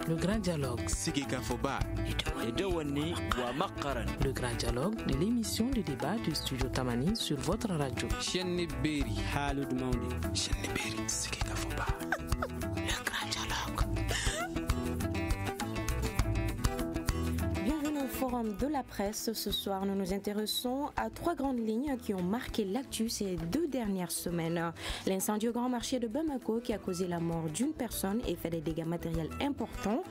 Le grand dialogue. Le grand dialogue de l'émission de débat du studio Tamani sur votre radio. Le grand dialogue. Bienvenue au forum de la presse. Ce soir, nous nous intéressons à trois grandes lignes qui ont marqué l'actu ces 2 dernières semaines. L'incendie au grand marché de Bamako qui a causé la mort d'une personne et fait des dégâts matériels importants.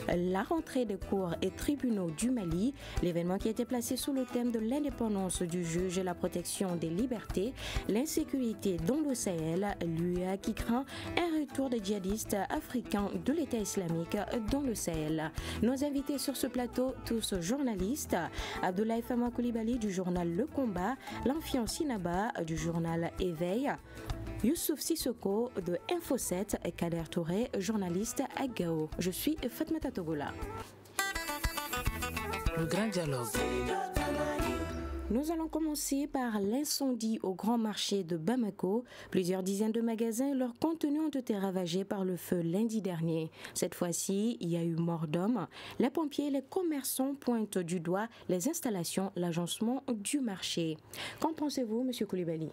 La rentrée des cours et tribunaux du Mali. L'événement qui a été placé sous le thème de l'indépendance du juge et la protection des libertés. L'insécurité dans le Sahel. L'UA qui craint un retour des djihadistes africains de l'État islamique dans le Sahel. Nos invités sur ce plateau, tous journalistes. Abdoulaye Fama Koulibaly du journal Le Combat, Lanfian Sinaba du journal Éveil, Youssouf Sissoko de Info7 et Kader Touré, journaliste à Gao. Je suis Fatmata Togola. Le grand dialogue. Nous allons commencer par l'incendie au grand marché de Bamako. Plusieurs dizaines de magasins et leurs contenus ont été ravagés par le feu lundi dernier. Cette fois-ci, il y a eu mort d'homme. Les pompiers et les commerçants pointent du doigt les installations, l'agencement du marché. Qu'en pensez-vous, M. Koulibaly ?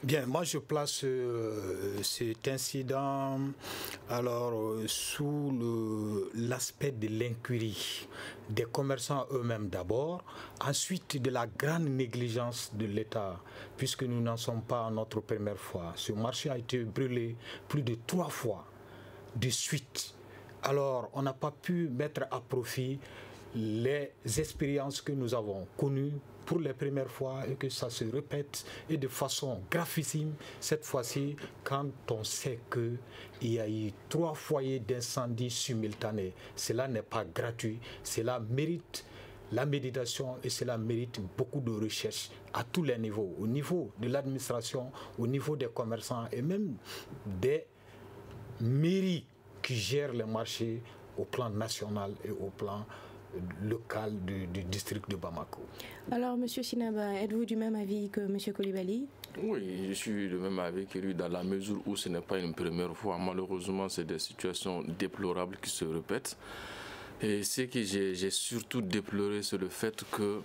Bien, moi je place cet incident sous l'aspect de l'incurie des commerçants eux-mêmes d'abord, ensuite de la grande négligence de l'État, puisque nous n'en sommes pas à notre première fois. Ce marché a été brûlé plus de 3 fois de suite. Alors, on n'a pas pu mettre à profit les expériences que nous avons connues pour les premières fois et que ça se répète et de façon gravissime cette fois-ci quand on sait qu'il y a eu 3 foyers d'incendie simultanés. Cela n'est pas gratuit, cela mérite la méditation et cela mérite beaucoup de recherche à tous les niveaux, au niveau de l'administration, au niveau des commerçants et même des mairies qui gèrent les marchés au plan national et au plan local du district de Bamako. Alors, M. Sinaba, êtes-vous du même avis que M. Koulibaly ? Oui, je suis du même avis que lui dans la mesure où ce n'est pas une première fois. Malheureusement, c'est des situations déplorables qui se répètent. Et ce que j'ai surtout déploré, c'est le fait que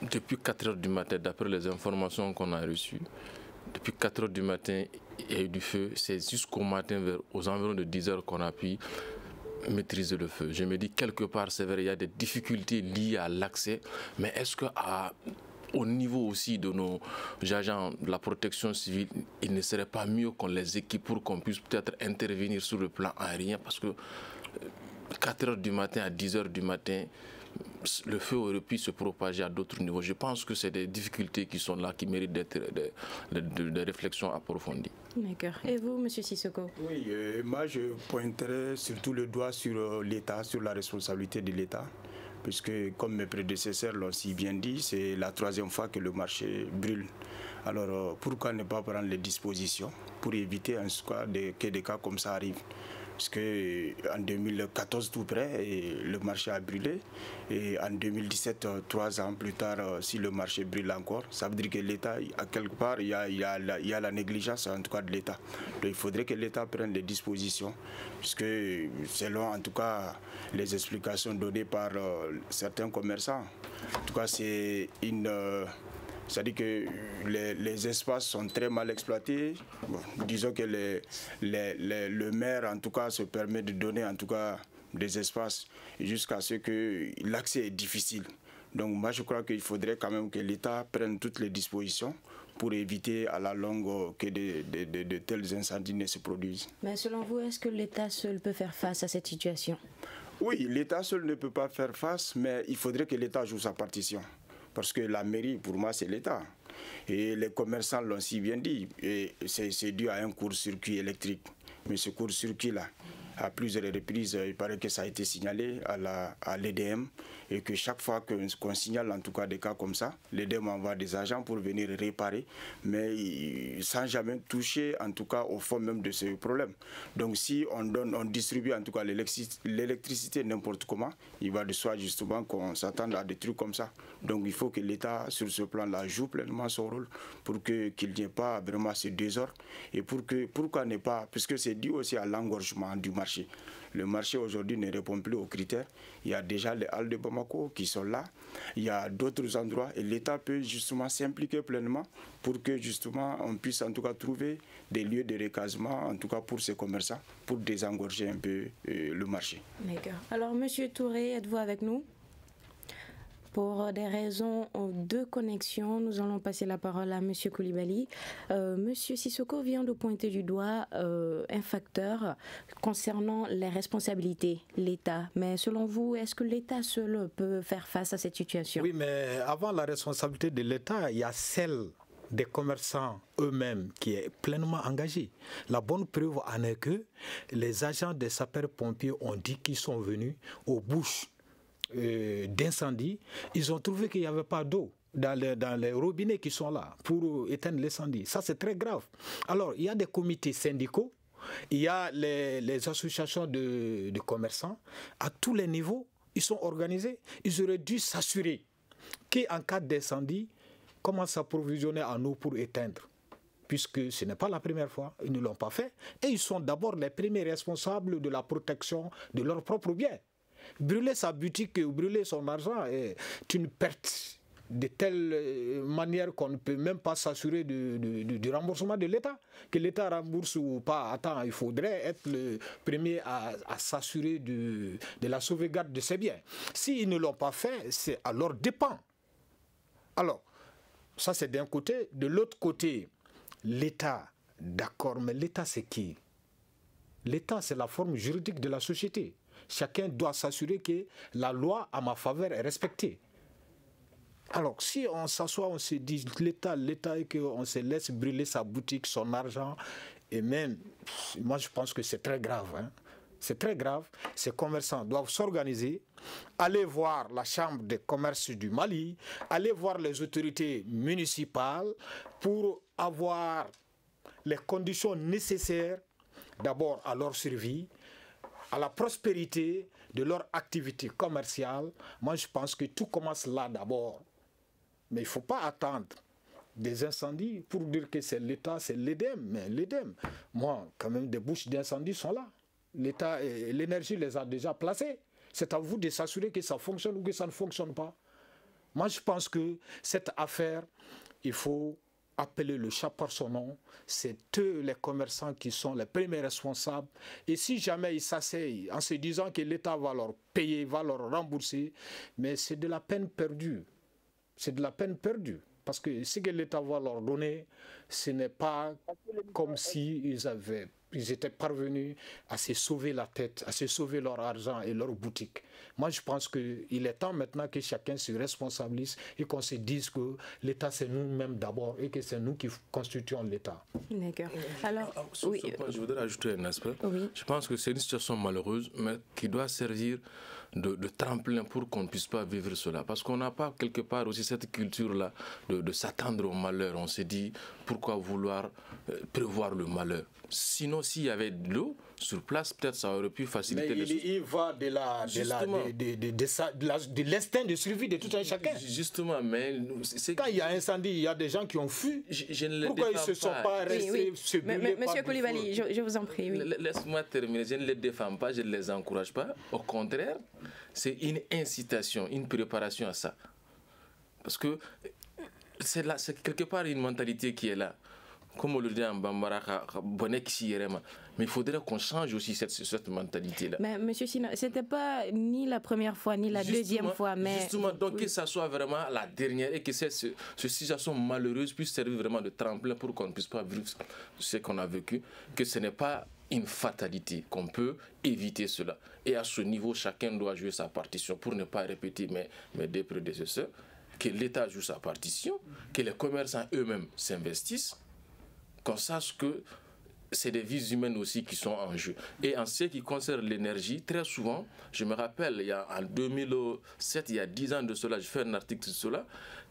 depuis 4 heures du matin, d'après les informations qu'on a reçues, depuis 4 heures du matin, il y a eu du feu. C'est jusqu'au matin, aux environs de 10 heures qu'on a pu maîtriser le feu. Je me dis quelque part, c'est vrai, il y a des difficultés liées à l'accès, mais est-ce qu'au niveau aussi de nos agents de la protection civile, il ne serait pas mieux qu'on les équipe pour qu'on puisse peut-être intervenir sur le plan aérien, parce que 4 heures du matin à 10 heures du matin, le feu aurait pu se propager à d'autres niveaux. Je pense que c'est des difficultés qui sont là, qui méritent d'être des réflexions approfondies. D'accord. Et vous, M. Sissoko ? Oui, moi je pointerai surtout le doigt sur l'État, sur la responsabilité de l'État. Puisque, comme mes prédécesseurs l'ont si bien dit, c'est la 3e fois que le marché brûle. Alors, pourquoi ne pas prendre les dispositions pour éviter en tout cas que des cas comme ça arrivent ? Parce qu'en 2014, tout près, le marché a brûlé. Et en 2017, 3 ans plus tard, si le marché brûle encore, ça veut dire que l'État, à quelque part, il y a la négligence en tout cas de l'État. Donc il faudrait que l'État prenne des dispositions. Puisque selon en tout cas les explications données par certains commerçants, en tout cas c'est c'est-à-dire que les espaces sont très mal exploités. Bon, disons que le maire, en tout cas, se permet de donner, en tout cas, des espaces jusqu'à ce que l'accès est difficile. Donc, moi, je crois qu'il faudrait quand même que l'État prenne toutes les dispositions pour éviter à la longue que de tels incendies ne se produisent. Mais selon vous, est-ce que l'État seul peut faire face à cette situation ? Oui, l'État seul ne peut pas faire face, mais il faudrait que l'État joue sa partition. Parce que la mairie, pour moi, c'est l'État. Et les commerçants l'ont si bien dit. Et c'est dû à un court-circuit électrique. Mais ce court-circuit-là, à plusieurs reprises, il paraît que ça a été signalé à l'EDM et que chaque fois qu'on signale en tout cas des cas comme ça, l'EDM envoie des agents pour venir réparer, mais sans jamais toucher en tout cas au fond même de ce problème. Donc si on distribue en tout cas l'électricité n'importe comment, il va de soi justement qu'on s'attende à des trucs comme ça. Donc il faut que l'État sur ce plan-là joue pleinement son rôle pour qu'il n'y ait pas vraiment ce désordre et pourquoi ne pas, puisque c'est dû aussi à l'engorgement du marché. marché. Le marché aujourd'hui ne répond plus aux critères. Il y a déjà les halles de Bamako qui sont là. Il y a d'autres endroits et l'État peut justement s'impliquer pleinement pour que justement on puisse en tout cas trouver des lieux de recasement, en tout cas pour ces commerçants, pour désengorger un peu le marché. D'accord. Alors, Monsieur Touré, êtes-vous avec nous? Pour des raisons de connexion, nous allons passer la parole à M. Koulibaly. M. Sissoko vient de pointer du doigt un facteur concernant les responsabilités, l'État. Mais selon vous, est-ce que l'État seul peut faire face à cette situation? Oui, mais avant la responsabilité de l'État, il y a celle des commerçants eux-mêmes qui est pleinement engagée. La bonne preuve en est que les agents des sapeurs-pompiers ont dit qu'ils sont venus aux bouches d'incendie. Ils ont trouvé qu'il n'y avait pas d'eau dans les robinets qui sont là pour éteindre l'incendie. Ça, c'est très grave. Alors, il y a des comités syndicaux, il y a les associations de commerçants. À tous les niveaux, ils sont organisés. Ils auraient dû s'assurer qu'en cas d'incendie, comment s'approvisionner en eau pour éteindre. Puisque ce n'est pas la première fois, ils ne l'ont pas fait. Et ils sont d'abord les premiers responsables de la protection de leurs propres biens. Brûler sa boutique ou brûler son argent est une perte de telle manière qu'on ne peut même pas s'assurer du remboursement de l'État. Que l'État rembourse ou pas, attends, il faudrait être le premier à s'assurer de la sauvegarde de ses biens. S'ils ne l'ont pas fait, c'est à leur dépens. Alors, ça c'est d'un côté. De l'autre côté, l'État, d'accord, mais l'État c'est qui? L'État c'est la forme juridique de la société. Chacun doit s'assurer que la loi à ma faveur est respectée. Alors, si on s'assoit, on se dit l'État, et qu'on se laisse brûler sa boutique, son argent, et même, moi je pense que c'est très grave. Hein. C'est très grave. Ces commerçants doivent s'organiser, aller voir la Chambre de commerce du Mali, aller voir les autorités municipales pour avoir les conditions nécessaires, d'abord à leur survie, à la prospérité de leur activité commerciale. Moi, je pense que tout commence là d'abord. Mais il ne faut pas attendre des incendies pour dire que c'est l'État, c'est l'EDEM. Mais l'EDEM, moi, quand même, des bouches d'incendie sont là. L'État et l'énergie les a déjà placées. C'est à vous de s'assurer que ça fonctionne ou que ça ne fonctionne pas. Moi, je pense que cette affaire, il faut appeler le chat par son nom. C'est eux, les commerçants, qui sont les premiers responsables. Et si jamais ils s'asseyent en se disant que l'État va leur payer, va leur rembourser, mais c'est de la peine perdue. C'est de la peine perdue. Parce que ce que l'État va leur donner, ce n'est pas comme s'ils étaient parvenus à se sauver la tête, à se sauver leur argent et leur boutique. Moi, je pense qu'il est temps maintenant que chacun se responsabilise et qu'on se dise que l'État, c'est nous-mêmes d'abord et que c'est nous qui constituons l'État. D'accord. Alors, oui. Je voudrais ajouter un aspect. Oui. Je pense que c'est une situation malheureuse, mais qui doit servir de tremplin pour qu'on ne puisse pas vivre cela. Parce qu'on n'a pas quelque part aussi cette culture-là de s'attendre au malheur. On s'est dit, pourquoi vouloir prévoir le malheur? Sinon, s'il y avait de l'eau sur place, peut-être ça aurait pu faciliter les choses. Il va de l'instinct de survie de tout un chacun. Justement, mais quand il y a un incendie, il y a des gens qui ont fui. Pourquoi ils ne se sont pas restés se brûler? Monsieur Koulibaly, je vous en prie. Oui. Laisse-moi terminer. Je ne les défends pas, je ne les encourage pas. Au contraire, c'est une incitation, une préparation à ça. Parce que c'est quelque part une mentalité qui est là. Comme on le dit en Bambara, mais il faudrait qu'on change aussi cette mentalité-là. Mais monsieur Sina, ce n'était pas ni la première fois, ni la deuxième fois. Mais... Justement, donc que ça soit vraiment la dernière et que cette situation malheureuse puisse servir vraiment de tremplin pour qu'on ne puisse pas vivre ce qu'on a vécu, que ce n'est pas une fatalité, qu'on peut éviter cela. Et à ce niveau, chacun doit jouer sa partition pour ne pas répéter mes deux prédécesseurs, que l'État joue sa partition, que les commerçants eux-mêmes s'investissent, qu'on sache que c'est des vies humaines aussi qui sont en jeu. Et en ce qui concerne l'énergie, très souvent, je me rappelle, en 2007, il y a 10 ans de cela, je fais un article sur cela,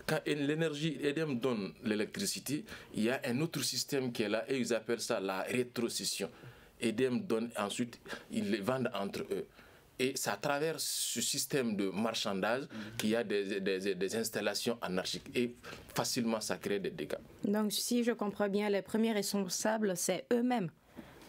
quand l'énergie EDEM donne l'électricité, il y a un autre système qui est là et ils appellent ça la rétrocession. EDEM donne ensuite, ils les vendent entre eux. Et c'est à travers ce système de marchandage qu'il y a des installations anarchiques. Et facilement, ça crée des dégâts. Donc, si je comprends bien, les premiers responsables, c'est eux-mêmes.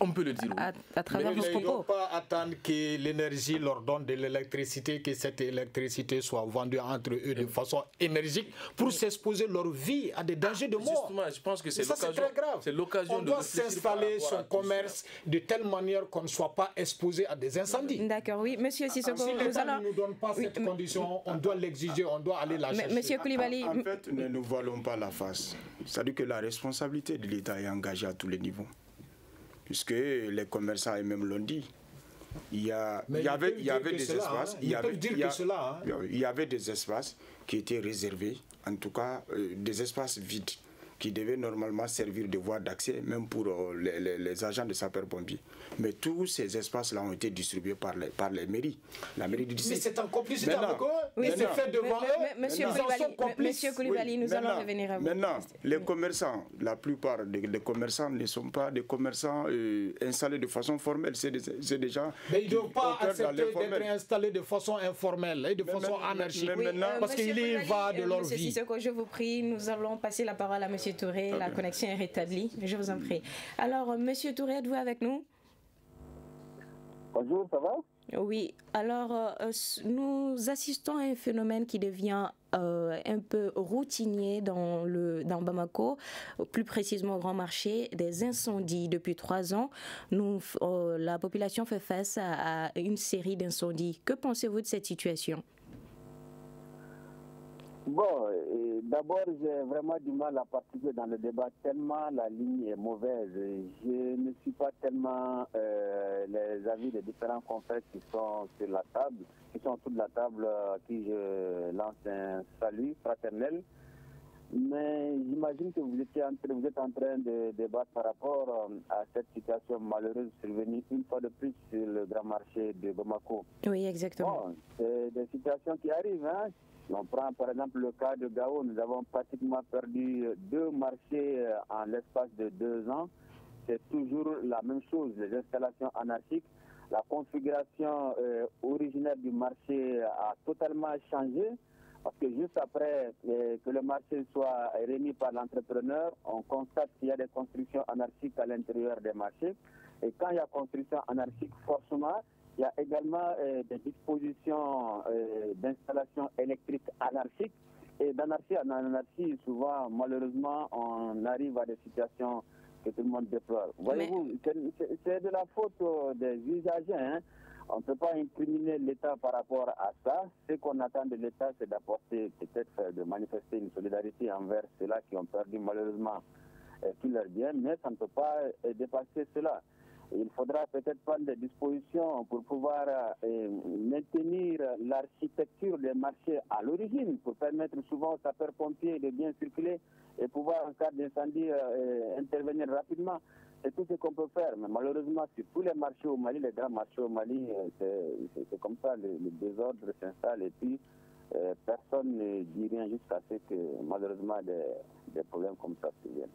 On peut le dire. À travers vos propos. Ils ne doivent pas attendre que l'énergie leur donne de l'électricité, que cette électricité soit vendue entre eux de façon énergique pour s'exposer leur vie à des dangers de mort. Justement, je pense que c'est l'occasion. C'est très grave. C'est l'occasion. On doit s'installer son commerce de telle manière qu'on ne soit pas exposé à des incendies. D'accord, oui. Monsieur Sissoko, si l'État ne nous donne pas cette condition, on doit l'exiger, on doit aller la chercher. Monsieur Koulibaly. En fait, ne nous voilons pas la face. C'est-à-dire que la responsabilité de l'État est engagée à tous les niveaux. Puisque les commerçants eux-mêmes l'ont dit. Il y avait des espaces qui étaient réservés, en tout cas des espaces vides, qui devaient normalement servir de voie d'accès, même pour les agents de sapeurs-pompiers. Mais tous ces espaces-là ont été distribués par les mairies, la mairie du district. Mais c'est en complicité avec eux. Oui, c'est fait devant eux. Monsieur Koulibaly, nous allons revenir à vous. Maintenant, les commerçants, la plupart des commerçants ne sont pas des commerçants installés de façon formelle. C'est des gens. Mais ils ne doivent pas accepter d'être installés de façon informelle et de façon anarchique. Parce qu'il y va de leur vie. Sissoko, je vous prie, nous allons passer la parole à Monsieur Touré. La connexion est rétablie. Je vous en prie. Alors, Monsieur Touré, êtes-vous avec nous? Bonjour, ça va? Oui. Alors, nous assistons à un phénomène qui devient un peu routinier dans Bamako, plus précisément au Grand Marché, des incendies. Depuis 3 ans, la population fait face à une série d'incendies. Que pensez-vous de cette situation? Bon, d'abord, j'ai vraiment du mal à participer dans le débat tellement la ligne est mauvaise. Je ne suis pas tellement les avis des différents confrères qui sont sur la table, qui sont autour de la table, à qui je lance un salut fraternel. Mais j'imagine que vous êtes en train de débattre par rapport à cette situation malheureuse survenue une fois de plus sur le grand marché de Bamako. Oui, exactement. Bon, c'est des situations qui arrivent, hein. Si on prend par exemple le cas de Gao, nous avons pratiquement perdu 2 marchés en l'espace de 2 ans. C'est toujours la même chose, les installations anarchiques. La configuration originaire du marché a totalement changé parce que juste après que le marché soit remis par l'entrepreneur, on constate qu'il y a des constructions anarchiques à l'intérieur des marchés. Et quand il y a construction anarchique, forcément, il y a également des dispositions d'installation électrique anarchique. Et d'anarchie en anarchie, souvent, malheureusement, on arrive à des situations que tout le monde déplore. Voyez-vous, c'est de la faute des usagers. Hein. On ne peut pas incriminer l'État par rapport à ça. Ce qu'on attend de l'État, c'est d'apporter, peut-être de manifester une solidarité envers ceux-là qui ont perdu malheureusement tout leur bien, mais ça ne peut pas dépasser cela. Il faudra peut-être prendre des dispositions pour pouvoir maintenir l'architecture des marchés à l'origine, pour permettre souvent aux sapeurs-pompiers de bien circuler et pouvoir, en cas d'incendie, intervenir rapidement. C'est tout ce qu'on peut faire. Mais malheureusement, sur tous les marchés au Mali, les grands marchés au Mali, c'est comme ça, le désordre s'installe et puis personne ne dit rien jusqu'à ce que malheureusement des problèmes comme ça surviennent.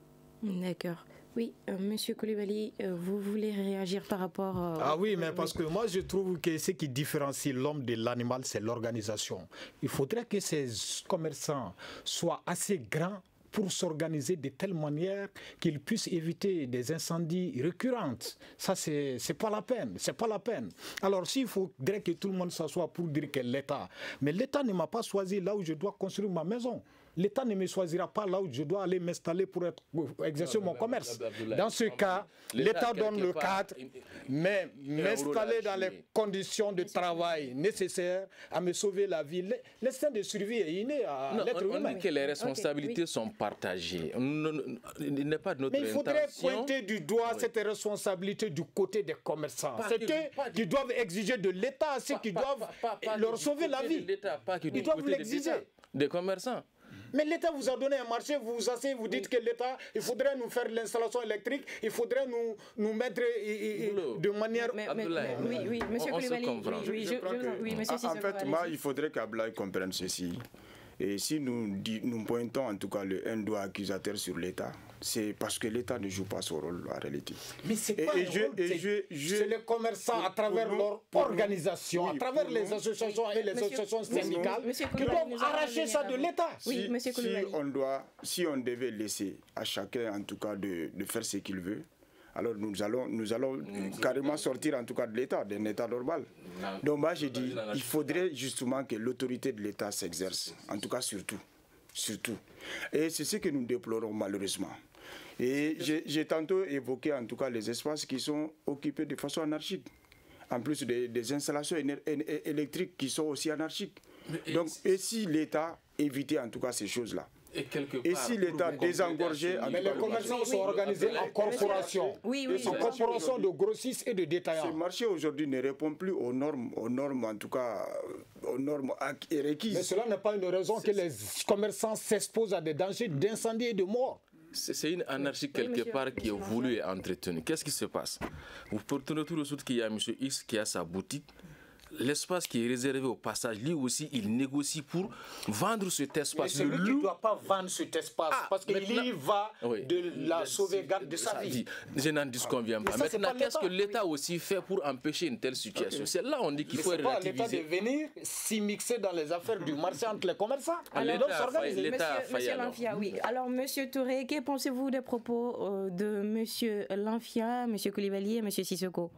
D'accord. Oui, Monsieur Koulibaly, vous voulez réagir par rapport Ah oui, mais parce que moi je trouve que ce qui différencie l'homme de l'animal, c'est l'organisation. Il faudrait que ces commerçants soient assez grands pour s'organiser de telle manière qu'ils puissent éviter des incendies récurrents. Ça, c'est pas la peine. C'est pas la peine. Alors, s'il faudrait que tout le monde s'assoie pour dire que l'État... Mais l'État ne m'a pas choisi là où je dois construire ma maison. L'État ne me choisira pas là où je dois aller m'installer pour exercer mon commerce. Dans ce cas, l'État donne le cadre, mais m'installer dans les conditions de travail nécessaires à me sauver la vie. L'instinct de survie est inné à l'être humain. On dit que les responsabilités sont partagées. Il n'est pas de notre Mais il faudrait intention. pointer du doigt cette responsabilité du côté des commerçants. C'est eux qui doivent exiger de l'État, ceux qui doivent leur sauver la vie. Ils doivent l'exiger. Des commerçants. Mais l'État vous a donné un marché, vous vous asseyez, vous dites que l'État, il faudrait nous faire l'installation électrique, il faudrait nous mettre de manière... Oui, monsieur Koulibaly. Oui, monsieur en fait, moi, il faudrait qu'Ablaï comprenne ceci. Et si nous pointons en tout cas un doigt accusateur sur l'État, c'est parce que l'État ne joue pas son rôle en réalité. Mais c'est pas un rôle, c'est les commerçants à travers leur organisation, à travers les associations et les associations syndicales qui doivent arracher ça de l'État. Oui, monsieur Koulibaly. Si on devait laisser à chacun en tout cas de faire ce qu'il veut, alors nous allons carrément sortir en tout cas de l'État, d'un État normal. Donc moi j'ai dit, il faudrait justement que l'autorité de l'État s'exerce, en tout cas surtout. Et c'est ce que nous déplorons malheureusement. Et j'ai tantôt évoqué en tout cas les espaces qui sont occupés de façon anarchique. En plus des installations électriques qui sont aussi anarchiques. Donc, et si l'État évitait en tout cas ces choses-là? Et si l'État désengorgeait... Mais les commerçants sont organisés en corporation. En corporation de grossistes et de détaillants. Ce marché aujourd'hui ne répond plus aux normes en tout cas, aux normes requises. Mais cela n'est pas une raison que les commerçants s'exposent à des dangers d'incendie et de mort. C'est une anarchie quelque part qui est voulue et entretenue. Qu'est-ce qui se passe? Vous portez le tour qu'il y a M. X qui a sa boutique. L'espace qui est réservé au passage, lui aussi, il négocie pour vendre cet espace. Mais celui qui ne doit pas vendre cet espace, parce qu'il y va de la sauvegarde de sa vie. Je n'en disconviens pas. Maintenant, qu'est-ce que l'État aussi fait pour empêcher une telle situation? C'est là on dit qu'il faut relativiser. C'est pas l'État de venir s'immiscer dans les affaires du marché entre les commerçants. Monsieur Lanfia, oui. Alors, Monsieur Touré, que pensez-vous des propos de Monsieur Lanfia, Monsieur Koulibaly et Monsieur Sissoko?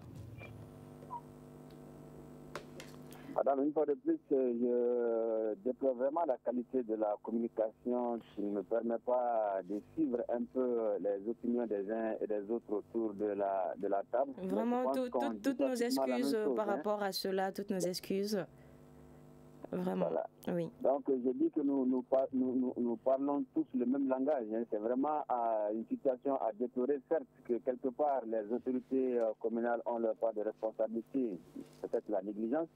Madame, une fois de plus, je déplore vraiment la qualité de la communication qui ne me permet pas de suivre un peu les opinions des uns et des autres autour de la table. Vraiment, toutes nos excuses par rapport à cela, toutes nos excuses. Vraiment, voilà. Oui. Donc, je dis que nous parlons tous le même langage. Hein. C'est vraiment une situation à déplorer. Certes que quelque part, les autorités communales ont leur part de responsabilité, peut-être la négligence,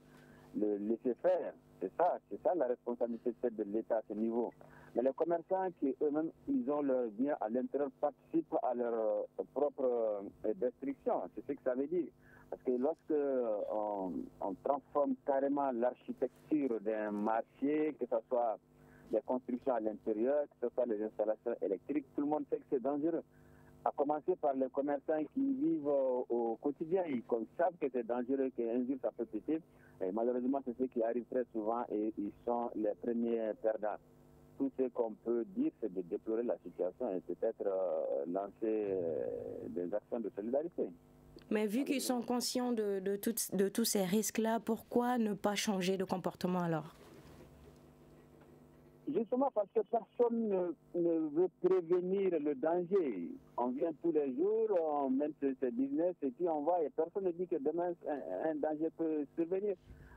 le laisser faire, c'est ça la responsabilité de l'État à ce niveau. Mais les commerçants qui eux-mêmes, ils ont leur bien à l'intérieur, participent à leur propre destruction. C'est ce que ça veut dire. Parce que lorsque on transforme carrément l'architecture d'un marché, que ce soit les constructions à l'intérieur, que ce soit les installations électriques, tout le monde sait que c'est dangereux. À commencer par les commerçants qui vivent au quotidien, ils savent que c'est dangereux, qu'un jour ça peut péter. Et malheureusement, c'est ce qui arrive très souvent et ils sont les premiers perdants. Tout ce qu'on peut dire, c'est de déplorer la situation et peut-être lancer des actions de solidarité. Mais vu qu'ils sont conscients de tous ces risques-là, pourquoi ne pas changer de comportement alors? Justement parce que personne ne veut prévenir le danger. On vient tous les jours, on mène ses business et puis on voit et personne ne dit que demain un danger peut survenir.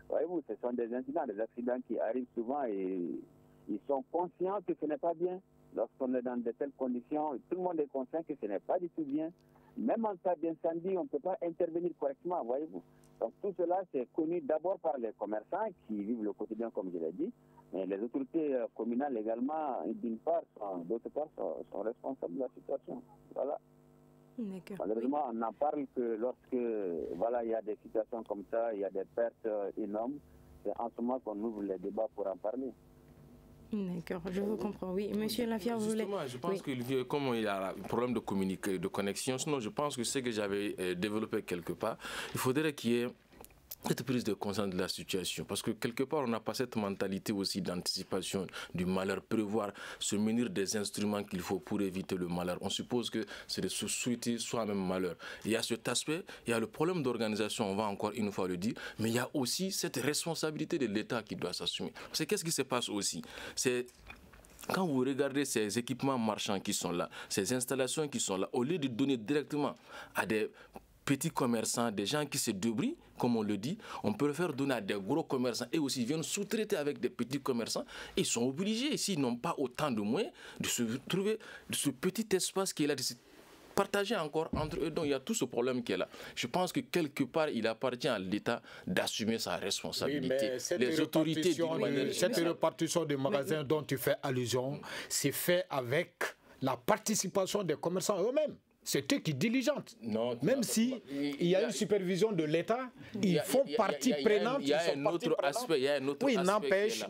Voyez-vous, ce sont des incidents, des accidents qui arrivent souvent et ils sont conscients que ce n'est pas bien. Lorsqu'on est dans de telles conditions, tout le monde est conscient que ce n'est pas du tout bien. Même en cas d'incendie, on ne peut pas intervenir correctement, voyez-vous. Donc tout cela, c'est connu d'abord par les commerçants qui vivent le quotidien, comme je l'ai dit. Mais les autorités communales également, d'une part, d'autre part, sont responsables de la situation. Voilà. Malheureusement, on n'en parle que lorsque il y a des situations comme ça, il y a des pertes énormes. C'est en ce moment qu'on ouvre les débats pour en parler. D'accord, je vous comprends. Oui, Monsieur Lanfia, vous voulez... Je pense que comme il y a un problème de connexion, sinon je pense que ce que j'avais développé quelque part, il faudrait qu'il y ait cette prise de conscience de la situation, parce que quelque part on n'a pas cette mentalité aussi d'anticipation du malheur, prévoir, se munir des instruments qu'il faut pour éviter le malheur. On suppose que c'est de se souhaiter soi-même malheur. Il y a cet aspect, il y a le problème d'organisation, on va encore une fois le dire, mais il y a aussi cette responsabilité de l'État qui doit s'assumer. Parce que qu'est-ce qui se passe aussi? C'est quand vous regardez ces équipements marchands qui sont là, ces installations qui sont là, au lieu de donner directement à des petits commerçants, des gens qui se débrouillent, comme on le dit, on peut le faire donner à des gros commerçants et aussi viennent sous-traiter avec des petits commerçants. Ils sont obligés, s'ils n'ont pas autant de moyens, de se trouver de ce petit espace qui est là, de se partager encore entre eux. Donc il y a tout ce problème qui est là. Je pense que quelque part, il appartient à l'État d'assumer sa responsabilité. Oui, les autorités... Cette répartition des magasins dont tu fais allusion, c'est fait avec la participation des commerçants eux-mêmes. C'est eux qui diligentent. Même si il y a une supervision de l'État, ils font partie prenante. Il y a un autre aspect. Oui,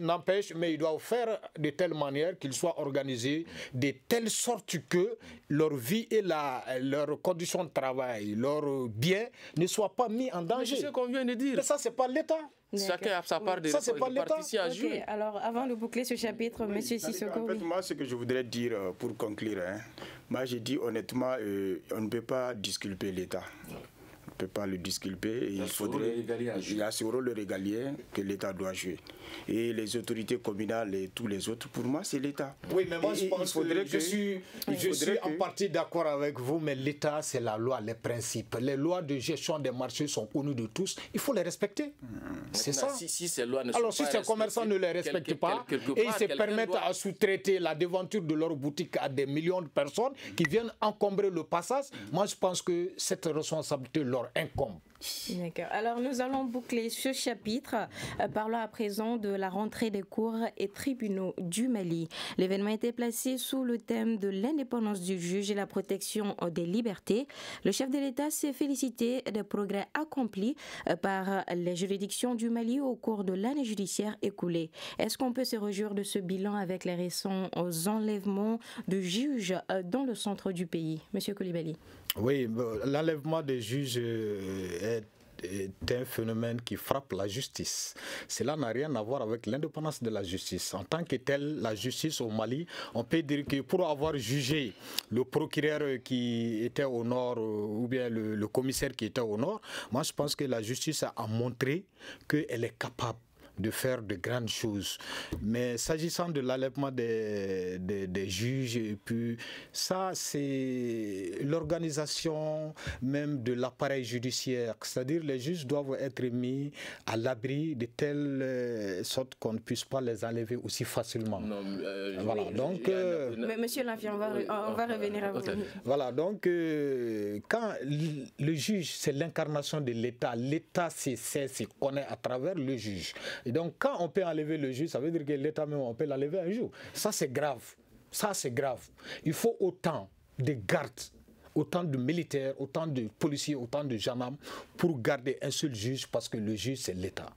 n'empêche, mais ils doivent faire de telle manière qu'ils soient organisés de telle sorte que leur vie et leurs conditions de travail, leurs biens ne soient pas mis en danger. C'est ce qu'on vient de dire. Mais ça, c'est pas l'État. Chacun a sa part de répartition à jouer. Alors, avant de boucler ce chapitre, M. Sissoko. En fait, moi, ce que je voudrais dire pour conclure, moi, j'ai dit honnêtement, on ne peut pas disculper l'État. On ne peut pas le disculper. Il y a ce rôle régalien que l'État doit jouer. Et les autorités communales et tous les autres, pour moi, c'est l'État. Oui, mais moi, je pense que je suis en partie d'accord avec vous, mais l'État, c'est la loi, les principes. Les lois de gestion des marchés sont connues de tous. Il faut les respecter. C'est ça. Si ces lois ne Alors, si ces commerçants ne les respectent pas et ils se permettent à sous-traiter la devanture de leur boutique à des millions de personnes qui viennent encombrer le passage, moi, je pense que cette responsabilité leur incombe. D'accord. Alors nous allons boucler ce chapitre. Parlons à présent de la rentrée des cours et tribunaux du Mali. L'événement a été placé sous le thème de l'indépendance du juge et la protection des libertés. Le chef de l'État s'est félicité des progrès accomplis par les juridictions du Mali au cours de l'année judiciaire écoulée. Est-ce qu'on peut se réjouir de ce bilan avec les récents enlèvements de juges dans le centre du pays? Monsieur Coulibaly. Oui, l'enlèvement des juges est un phénomène qui frappe la justice. Cela n'a rien à voir avec l'indépendance de la justice. En tant que telle, la justice au Mali, on peut dire que pour avoir jugé le procureur qui était au nord ou bien le commissaire qui était au nord, moi je pense que la justice a montré qu'elle est capable de faire de grandes choses. Mais s'agissant de l'enlèvement des juges, et puis ça c'est l'organisation même de l'appareil judiciaire. C'est-à-dire les juges doivent être mis à l'abri de telle sorte qu'on ne puisse pas les enlever aussi facilement. Non, voilà, donc... Monsieur Lafian, on va revenir à vous. Voilà, donc quand le juge, c'est l'incarnation de l'État, l'État se connaît à travers le juge. Et donc, quand on peut enlever le juge, ça veut dire que l'État même, on peut l'enlever un jour. Ça, c'est grave. Ça, c'est grave. Il faut autant de gardes, autant de militaires, autant de policiers, autant de gendarmes pour garder un seul juge parce que le juge, c'est l'État.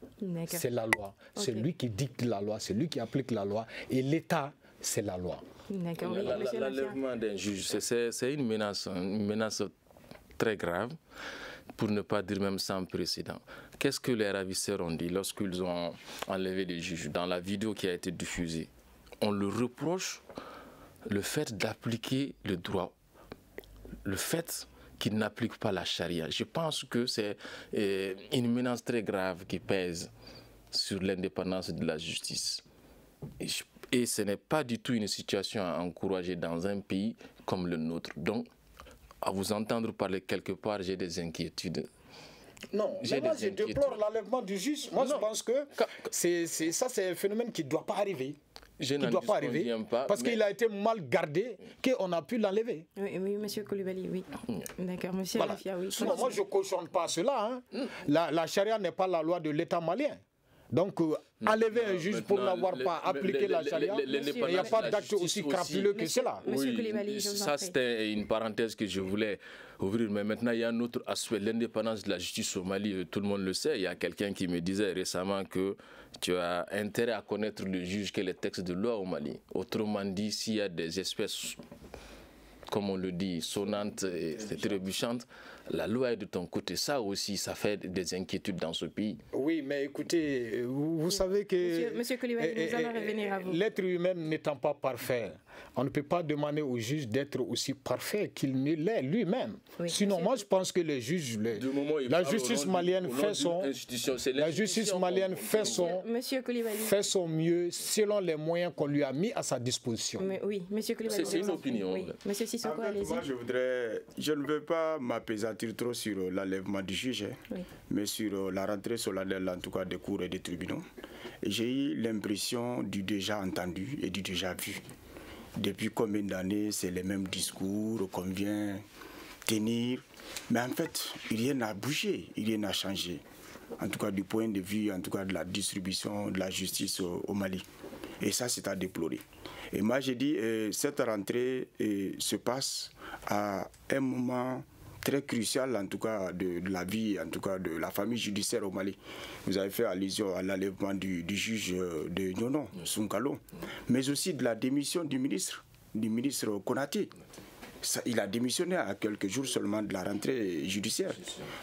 C'est la loi. Okay. C'est lui qui dicte la loi, c'est lui qui applique la loi. Et l'État, c'est la loi. L'enlèvement d'un juge, c'est une menace très grave, pour ne pas dire même sans précédent. Qu'est-ce que les ravisseurs ont dit lorsqu'ils ont enlevé les juges? Dans la vidéo qui a été diffusée, on leur reproche le fait d'appliquer le droit, le fait qu'ils n'appliquent pas la charia. Je pense que c'est une menace très grave qui pèse sur l'indépendance de la justice. Et ce n'est pas du tout une situation à encourager dans un pays comme le nôtre. Donc, à vous entendre parler quelque part, j'ai des inquiétudes. Non, moi je déplore l'enlèvement du juge. Moi je pense que c'est un phénomène qui ne doit pas arriver. Qui ne doit pas arriver parce qu'il a été mal gardé qu'on a pu l'enlever. Oui, monsieur Coulibaly, oui. D'accord, monsieur Lafia, oui. Sinon, moi je ne cautionne pas cela. La charia n'est pas la loi de l'État malien. Donc, enlever un juge pour n'avoir pas appliqué la charia, il n'y a pas d'acte aussi crapuleux que cela. Oui, ça c'était une parenthèse que je voulais ouvrir, mais maintenant il y a un autre aspect, l'indépendance de la justice au Mali, tout le monde le sait. Il y a quelqu'un qui me disait récemment que tu as intérêt à connaître le juge que les textes de loi au Mali. Autrement dit, s'il y a des espèces, comme on le dit, sonnantes et trébuchantes, la loi est de ton côté. Ça aussi, ça fait des inquiétudes dans ce pays. Oui, mais écoutez, vous savez que... Monsieur Coulibaly, nous allons revenir à vous. L'être humain n'étant pas parfait, on ne peut pas demander au juge d'être aussi parfait qu'il ne l'est lui-même. Oui, sinon, moi, je pense que les juges... La justice malienne fait son... La justice malienne fait son mieux selon les moyens qu'on lui a mis à sa disposition. Mais oui, monsieur Coulibaly. C'est une opinion. Oui. Monsieur Sissoko, allez-y. Moi, je ne veux pas m'apaisantir trop sur l'enlèvement du juge, mais sur la rentrée solennelle, en tout cas des cours et des tribunaux. J'ai eu l'impression du déjà entendu et du déjà vu. Depuis combien d'années, c'est les mêmes discours qu'on vient tenir. Mais en fait, rien n'a bougé, rien n'a changé. En tout cas, du point de vue en tout cas, de la distribution de la justice au Mali. Et ça, c'est à déplorer. Et moi, j'ai dit, cette rentrée se passe à un moment très crucial, en tout cas, de la vie, en tout cas, de la famille judiciaire au Mali. Vous avez fait allusion à l'enlèvement du juge de Nyonon, Sunkalo, mais aussi de la démission du ministre Konaté. Il a démissionné à quelques jours seulement de la rentrée judiciaire.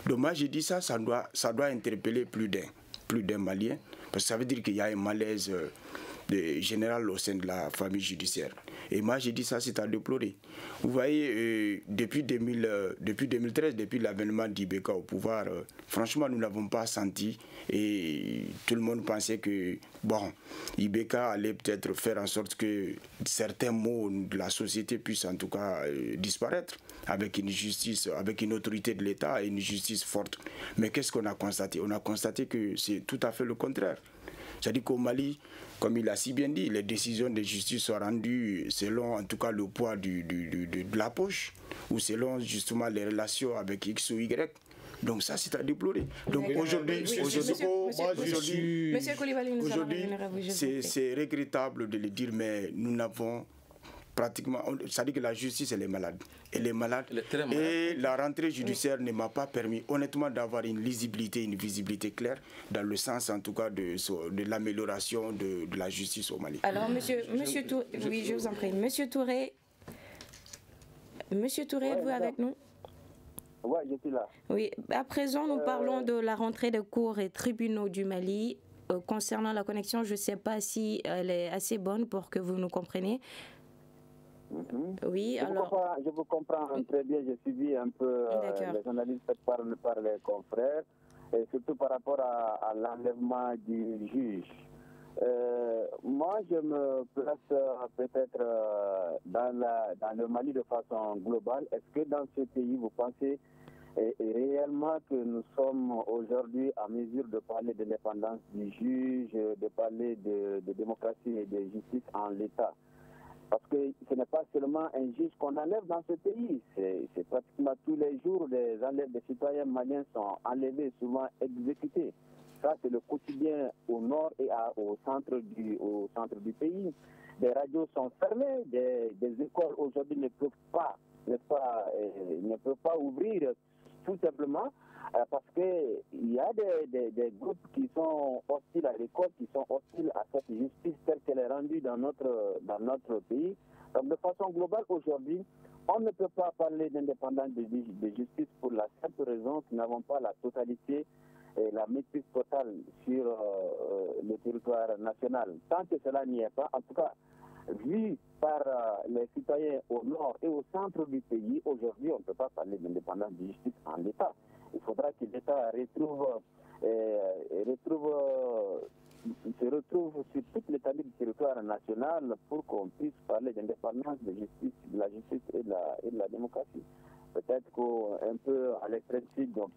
Donc moi, j'ai dit ça doit interpeller plus d'un. plus d'un Malien, parce que ça veut dire qu'il y a un malaise général au sein de la famille judiciaire. Et moi, j'ai dit ça, c'est à déplorer. Vous voyez, depuis 2013, depuis l'avènement d'Ibeka au pouvoir, franchement, nous n'avons pas senti, et tout le monde pensait que, bon, Ibeka allait peut-être faire en sorte que certains mots de la société puissent en tout cas disparaître, avec une justice, avec une autorité de l'État et une justice forte. Mais qu'est-ce qu'on a constaté? On a constaté que c'est tout à fait le contraire. C'est-à-dire qu'au Mali, comme il a si bien dit, les décisions de justice sont rendues selon en tout cas le poids de la poche, ou selon justement les relations avec X ou Y. Donc ça, c'est à déplorer. Donc aujourd'hui, c'est regrettable de le dire, mais nous n'avons pratiquement, ça dit que la justice, elle est malade. Elle est malade. Et la rentrée judiciaire ne m'a pas permis, honnêtement, d'avoir une lisibilité, une visibilité claire, dans le sens, en tout cas, de l'amélioration de la justice au Mali. Alors, monsieur Touré, oui, je vous en prie. Monsieur Touré, êtes-vous avec nous? Oui, je suis là. Oui, à présent, nous parlons de la rentrée des cours et tribunaux du Mali. Concernant la connexion, je ne sais pas si elle est assez bonne pour que vous nous compreniez. Oui, je vous comprends très bien. J'ai suivi un peu les analyses faites par les confrères, et surtout par rapport à l'enlèvement du juge. Moi, je me place peut-être dans le Mali de façon globale. Est-ce que dans ce pays, vous pensez réellement que nous sommes aujourd'hui en mesure de parler de l'indépendance du juge, de parler de démocratie et de justice en l'État? Parce que ce n'est pas seulement un juge qu'on enlève dans ce pays. C'est pratiquement tous les jours des citoyens maliens sont enlevés, souvent exécutés. Ça, c'est le quotidien au nord et au centre du pays. Des radios sont fermées, des écoles aujourd'hui ne peuvent pas ouvrir, tout simplement parce qu'il y a des groupes qui sont hostiles à l'école, qui sont hostiles à cette justice telle qu'elle est rendue dans notre pays. Donc de façon globale, aujourd'hui, on ne peut pas parler d'indépendance de justice pour la simple raison que nous n'avons pas la totalité et la maîtrise totale sur le territoire national. Tant que cela n'y est pas, en tout cas, vu par les citoyens au nord et au centre du pays, aujourd'hui, on ne peut pas parler d'indépendance de justice en l'État. Il faudra que l'État se retrouve sur toute l'étendue du territoire national pour qu'on puisse parler d'indépendance de la justice et de la démocratie. Peut-être qu'un peu à l'extrême sud, on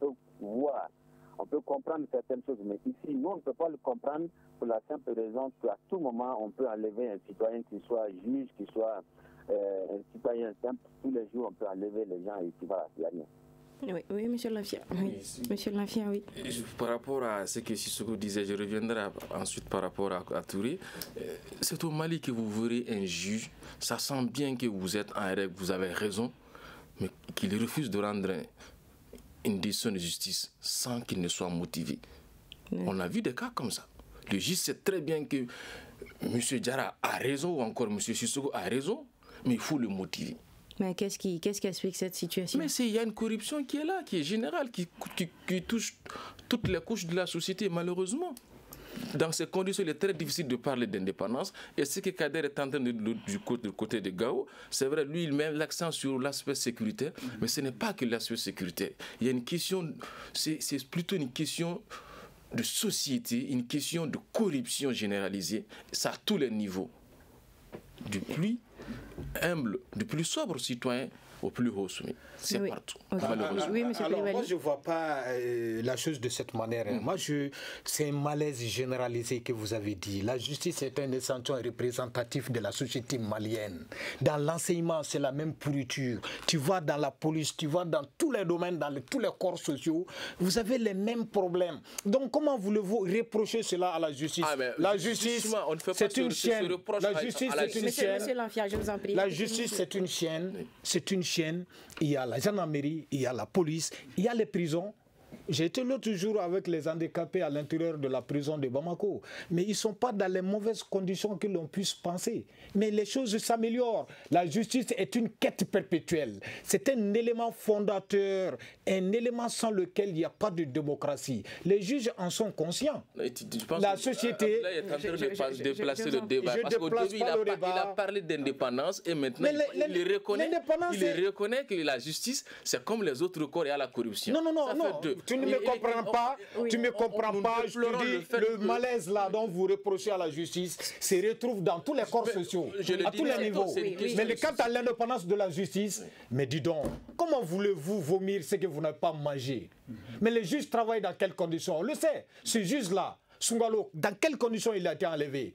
peut comprendre certaines choses, mais ici, nous, on ne peut pas le comprendre pour la simple raison qu'à tout moment, on peut enlever un citoyen qui soit juge, qui soit un citoyen simple. Tous les jours, on peut enlever les gens et puis voilà, il n'y a rien. Oui, monsieur Lafia. Oui. Monsieur Lafia, oui. Par rapport à ce que Sissoko disait, je reviendrai ensuite par rapport à Touré. C'est au Mali que vous verrez un juge, ça sent bien que vous êtes en règle, vous avez raison, mais qu'il refuse de rendre une décision de justice sans qu'il ne soit motivé. Oui. On a vu des cas comme ça. Le juge sait très bien que M. Diarra a raison ou encore M. Sissoko a raison, mais il faut le motiver. Mais qu'est-ce qui explique cette situation? Mais il y a une corruption qui est là, qui est générale, qui touche toutes les couches de la société, malheureusement. Dans ces conditions, il est très difficile de parler d'indépendance. Et ce que Kader est en train du côté de Gao, c'est vrai, lui, il met l'accent sur l'aspect sécuritaire, mais ce n'est pas que l'aspect sécuritaire. Il y a une question, c'est plutôt une question de société, une question de corruption généralisée, ça à tous les niveaux. Du plus humble, du plus sobre citoyen au plus haut soumis. C'est partout. Okay. Oui, monsieur alors moi, je ne vois pas la chose de cette manière. Moi, c'est un malaise généralisé que vous avez dit. La justice est un échantillon représentatif de la société malienne. Dans l'enseignement, c'est la même pourriture. Tu vois dans la police, tu vois dans tous les domaines, dans tous les corps sociaux, vous avez les mêmes problèmes. Donc, comment voulez-vous reprocher cela à la justice? La justice, c'est une chaîne. La justice, c'est une chaîne. Monsieur Lanfia, je vous en prie. La justice, c'est une chaîne. C'est une chaîne. Il y a la gendarmerie, il y a la police, il y a les prisons. J'ai été l'autre jour avec les handicapés à l'intérieur de la prison de Bamako. Mais ils ne sont pas dans les mauvaises conditions que l'on puisse penser. Mais les choses s'améliorent. La justice est une quête perpétuelle. C'est un élément fondateur, un élément sans lequel il n'y a pas de démocratie. Les juges en sont conscients. La société... Là, il est en train de déplacer le débat. Parce qu'au début, il a parlé d'indépendance et maintenant, il reconnaît que la justice, c'est comme les autres corps, il y a la corruption. Non, tu ne me comprends pas. Tu ne me comprends pas. Je te dis, le malaise là dont vous reprochez à la justice se retrouve dans tous les corps sociaux, à tous les niveaux. Mais quant à l'indépendance de la justice, mais dis donc, comment voulez-vous vomir ce que vous n'avez pas mangé? Mais les juges travaillent dans quelles conditions? On le sait. Ce juge-là, Sungalo, dans quelles conditions il a été enlevé?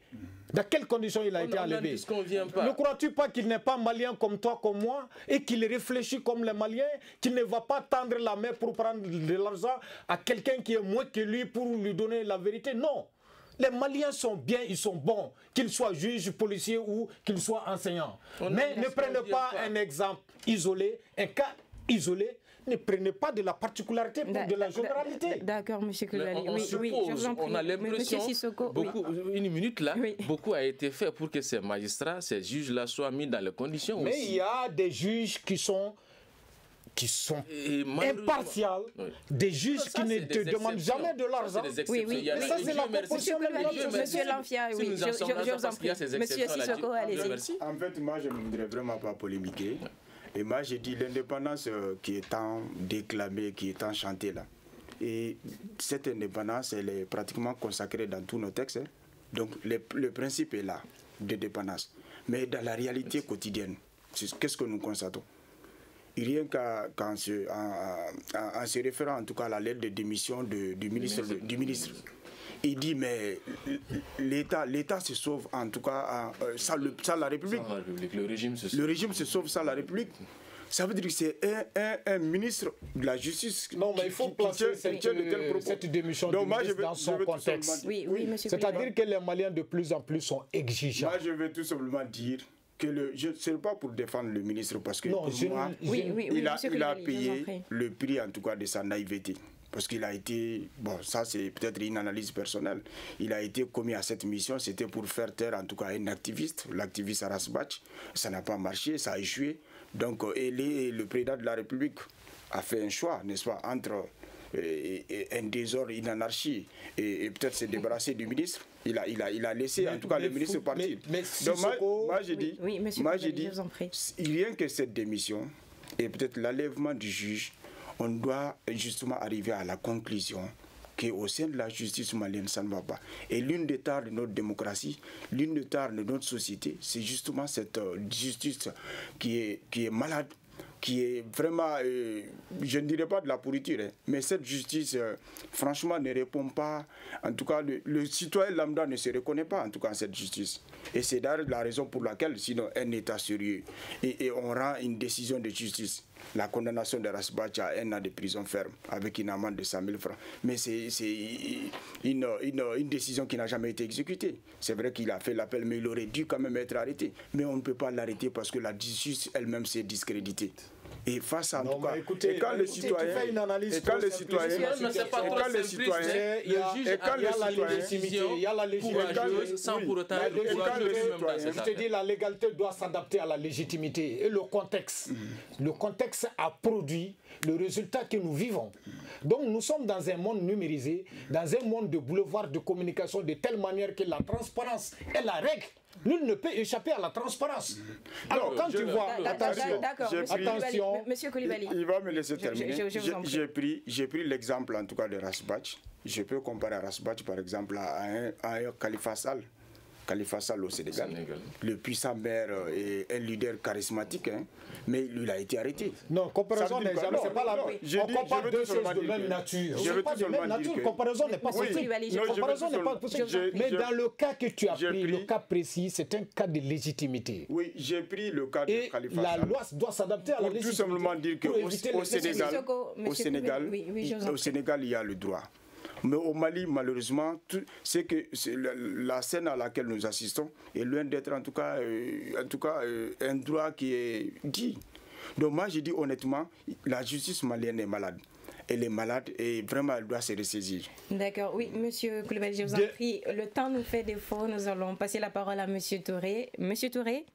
Dans quelles conditions il a été enlevé? Ne crois-tu pas qu'il n'est pas malien comme toi, comme moi, et qu'il réfléchit comme les Maliens, qu'il ne va pas tendre la main pour prendre de l'argent à quelqu'un qui est moins que lui pour lui donner la vérité? Non. Les Maliens sont bien, ils sont bons, qu'ils soient juges, policiers ou qu'ils soient enseignants. Mais ne prenez pas un exemple isolé, un cas isolé. Ne prenez pas de la particularité pour de la généralité. D'accord, M. Koulibaly. On a l'impression, une minute là, beaucoup a été fait pour que ces magistrats, ces juges-là soient mis dans les conditions. Mais il y a des juges qui sont impartials, des juges qui ne te demandent jamais de l'argent. Oui. Ça, c'est la proposition de Monsieur Lanfia, oui, je vous en prie. Monsieur Sissoko, allez-y. En fait, moi, je ne voudrais vraiment pas polémiquer. Et moi, j'ai dit l'indépendance qui est tant déclamée, qui est tant chantée là. Et cette indépendance, elle est pratiquement consacrée dans tous nos textes. Donc, le principe est là, de dépendance. Mais dans la réalité quotidienne, qu'est-ce que nous constatons? Rien qu'en se référant en tout cas à la lettre de démission du ministre. Il dit, mais l'État se sauve en tout cas sans la République. Le régime se sauve sans la République. Ça veut dire que c'est un ministre de la Justice non, mais il faut placer cette démission du ministre dans son contexte. Oui, monsieur. C'est-à-dire que les Maliens de plus en plus sont exigeants. Moi, je vais tout simplement dire que ce n'est pas pour défendre le ministre parce que pour moi, il a payé le prix en tout cas de sa naïveté. Parce qu'il a été, bon ça c'est peut-être une analyse personnelle, il a été commis à cette mission, c'était pour faire taire en tout cas un activiste, l'activiste Aras Bach. Ça n'a pas marché, ça a échoué. Donc le président de la République a fait un choix, n'est-ce pas, entre un désordre, une anarchie et peut-être se débarrasser du ministre. Il a laissé en tout cas le ministre partir. Donc moi j'ai dit, rien que cette démission et peut-être l'enlèvement du juge, on doit justement arriver à la conclusion qu'au sein de la justice malienne, ça ne va pas. Et l'une des tares de notre démocratie, l'une des tares de notre société, c'est justement cette justice qui est malade, qui est vraiment, je ne dirais pas de la pourriture, mais cette justice, franchement, ne répond pas. En tout cas, le citoyen lambda ne se reconnaît pas, en tout cas, cette justice. Et c'est d'ailleurs la raison pour laquelle, sinon, un État sérieux, et on rend une décision de justice. La condamnation de Rasbach à 1 an de prison ferme avec une amende de 100 000 francs. Mais c'est une décision qui n'a jamais été exécutée. C'est vrai qu'il a fait l'appel, mais il aurait dû quand même être arrêté. Mais on ne peut pas l'arrêter parce que la justice elle-même s'est discréditée. Et face à tout cas, et quand le citoyen, sans pour autant, je te dis, la légalité doit s'adapter à la légitimité et le contexte. Le contexte a produit le résultat que nous vivons. Donc nous sommes dans un monde numérisé, dans un monde de boulevard de communication de telle manière que la transparence est la règle. Nul ne peut échapper à la transparence. Alors, quand tu vois... Attention. Monsieur Koulibaly. Il va me laisser terminer. J'ai pris l'exemple, en tout cas, de Rasbach. Je peux comparer Rasbach, par exemple, à un Khalifa Sall. Khalifa Sall au Sénégal. Le puissant maire et un leader charismatique, mais il a été arrêté. Non, comparaison n'est jamais, c'est pas la même. On compare deux choses de même nature. Je ne pas de même nature, comparaison n'est pas possible. Comparaison n'est pas possible. Mais dans le cas que tu as pris, le cas précis, c'est un cas de légitimité. Oui, j'ai pris le cas de Khalifa Sall. Et la loi doit s'adapter à la légitimité. Tout simplement dire qu'au Sénégal, il y a le droit. Mais au Mali, malheureusement, c'est que la scène à laquelle nous assistons est loin d'être en tout cas un droit qui est dit. Donc moi, je dis honnêtement, la justice malienne est malade. elle est malade et vraiment elle doit se ressaisir. D'accord, oui, monsieur Coulibaly, je vous en prie, le temps nous fait défaut, nous allons passer la parole à monsieur Touré. Monsieur Touré?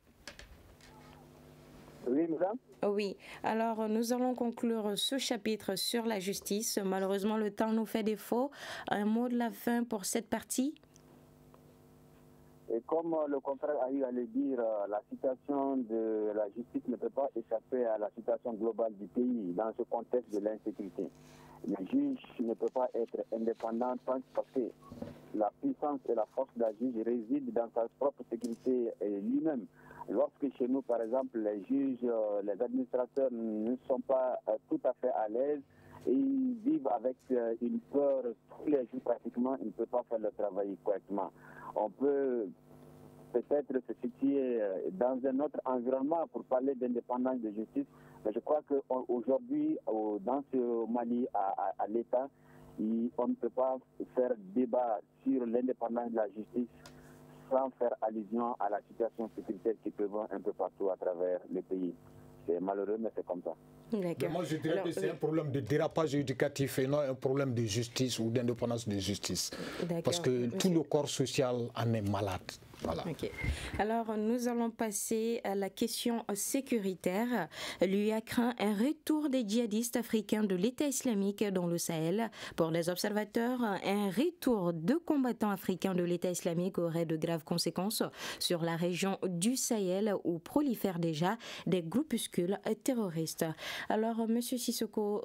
Oui, madame. Oui, alors nous allons conclure ce chapitre sur la justice. Malheureusement, le temps nous fait défaut. Un mot de la fin pour cette partie? Et comme le confrère a eu à le dire, la situation de la justice ne peut pas échapper à la situation globale du pays dans ce contexte de l'insécurité. Le juge ne peut pas être indépendant parce que la puissance et la force d'un juge résident dans sa propre sécurité lui-même. Lorsque chez nous, par exemple, les juges, les administrateurs ne sont pas tout à fait à l'aise et ils vivent avec une peur tous les jours pratiquement, ils ne peuvent pas faire le travail correctement. On peut peut-être se situer dans un autre environnement pour parler d'indépendance de justice, mais je crois qu'aujourd'hui, dans ce Mali, à l'État, on ne peut pas faire débat sur l'indépendance de la justice sans faire allusion à la situation sécuritaire qui prévaut un peu partout à travers le pays. C'est malheureux, mais c'est comme ça. Moi, je dirais que c'est un problème de dérapage éducatif et non un problème de justice ou d'indépendance de justice. Parce que tout le corps social en est malade. Voilà. Okay. Alors, nous allons passer à la question sécuritaire. L'UA craint un retour des djihadistes africains de l'État islamique dans le Sahel. Pour les observateurs, un retour de combattants africains de l'État islamique aurait de graves conséquences sur la région du Sahel où prolifèrent déjà des groupuscules terroristes. Alors, Monsieur Sissoko,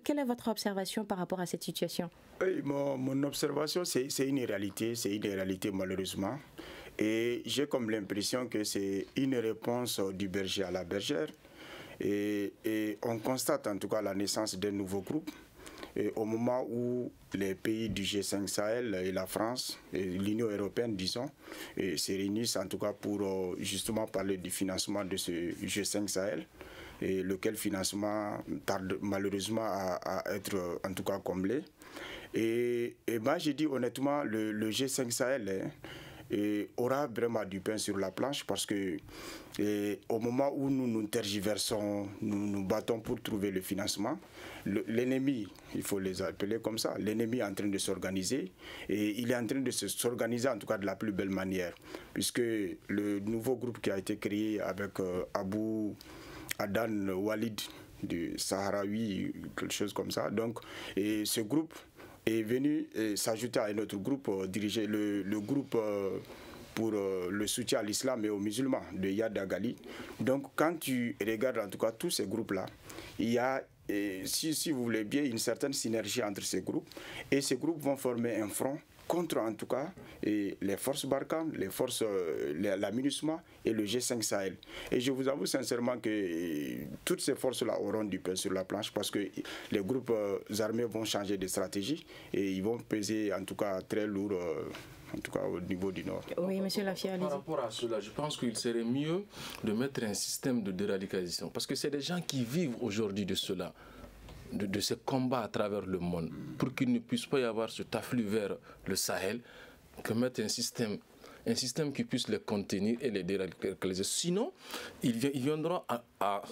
quelle est votre observation par rapport à cette situation? Oui, mon observation, c'est une réalité malheureusement. Et j'ai comme l'impression que c'est une réponse du berger à la bergère. Et on constate en tout cas la naissance d'un nouveau groupe. Et au moment où les pays du G5 Sahel et la France et l'Union européenne, disons, se réunissent en tout cas pour justement parler du financement de ce G5 Sahel, et lequel financement tarde malheureusement à être en tout cas comblé. Et moi j'ai dit honnêtement, le G5 Sahel aura vraiment du pain sur la planche parce que au moment où nous nous tergiversons, nous battons pour trouver le financement, l'ennemi, il faut les appeler comme ça, l'ennemi est en train de s'organiser et il est en train de s'organiser en tout cas de la plus belle manière puisque le nouveau groupe qui a été créé avec Abou Adan Walid du Sahraoui, quelque chose comme ça, donc et ce groupe est venu s'ajouter à un autre groupe dirigé, le groupe pour le soutien à l'islam et aux musulmans de Yad Agali. Donc quand tu regardes en tout cas tous ces groupes-là, il y a, si vous voulez bien, une certaine synergie entre ces groupes et ces groupes vont former un front contre en tout cas les forces Barkhane, les forces, la MINUSMA et le G5 Sahel. Et je vous avoue sincèrement que toutes ces forces-là auront du pain sur la planche parce que les groupes armés vont changer de stratégie et ils vont peser en tout cas très lourd. En tout cas au niveau du Nord. Oui, monsieur Lafia, par rapport à cela, je pense qu'il serait mieux de mettre un système de déradicalisation parce que c'est des gens qui vivent aujourd'hui de cela. De ces combats à travers le monde, pour qu'il ne puisse pas y avoir cet afflux vers le Sahel, que mettre un système qui puisse les contenir et les déradicaliser. Sinon, ils viendront à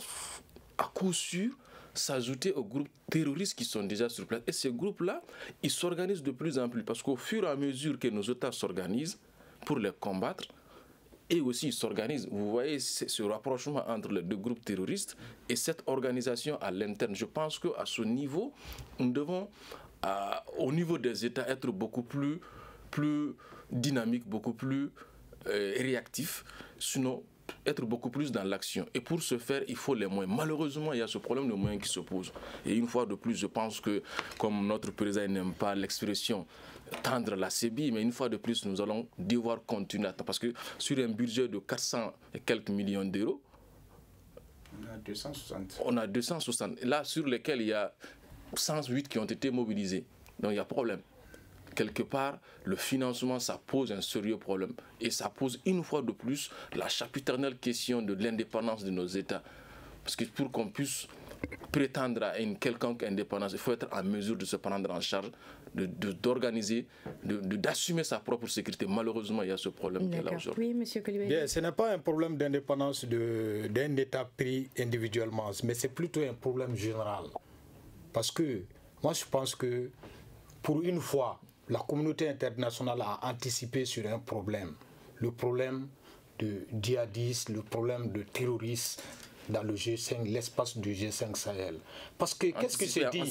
coup sûr s'ajouter aux groupes terroristes qui sont déjà sur place. Et ces groupes-là, ils s'organisent de plus en plus, parce qu'au fur et à mesure que nos États s'organisent pour les combattre, et aussi ils s'organisent. Vous voyez ce rapprochement entre les deux groupes terroristes et cette organisation à l'interne. Je pense qu'à ce niveau, nous devons, au niveau des États, être beaucoup plus dynamiques, beaucoup plus réactifs, sinon être beaucoup plus dans l'action. Et pour ce faire, il faut les moyens. Malheureusement, il y a ce problème de moyens qui se pose. Et une fois de plus, je pense que, comme notre président n'aime pas l'expression tendre la sébille, mais une fois de plus, nous allons devoir continuer. Parce que sur un budget de 400 et quelques millions d'euros, on a 260. Là, sur lesquels il y a 108 qui ont été mobilisés. Donc, il y a problème. Quelque part, le financement, ça pose un sérieux problème. Et ça pose une fois de plus la chapiternelle question de l'indépendance de nos États. Parce que pour qu'on puisse prétendre à une quelconque indépendance, il faut être en mesure de se prendre en charge, d'organiser, d'assumer sa propre sécurité. Malheureusement, il y a ce problème qui est là aujourd'hui. Oui, monsieur Coulibaly. Ce n'est pas un problème d'indépendance d'un État pris individuellement, mais c'est plutôt un problème général. Parce que Moi, je pense que, pour une fois, la communauté internationale a anticipé sur un problème. Le problème de djihadistes, le problème de terroristes dans le G5, l'espace du G5 Sahel. Parce que, qu'est-ce que c'est dit?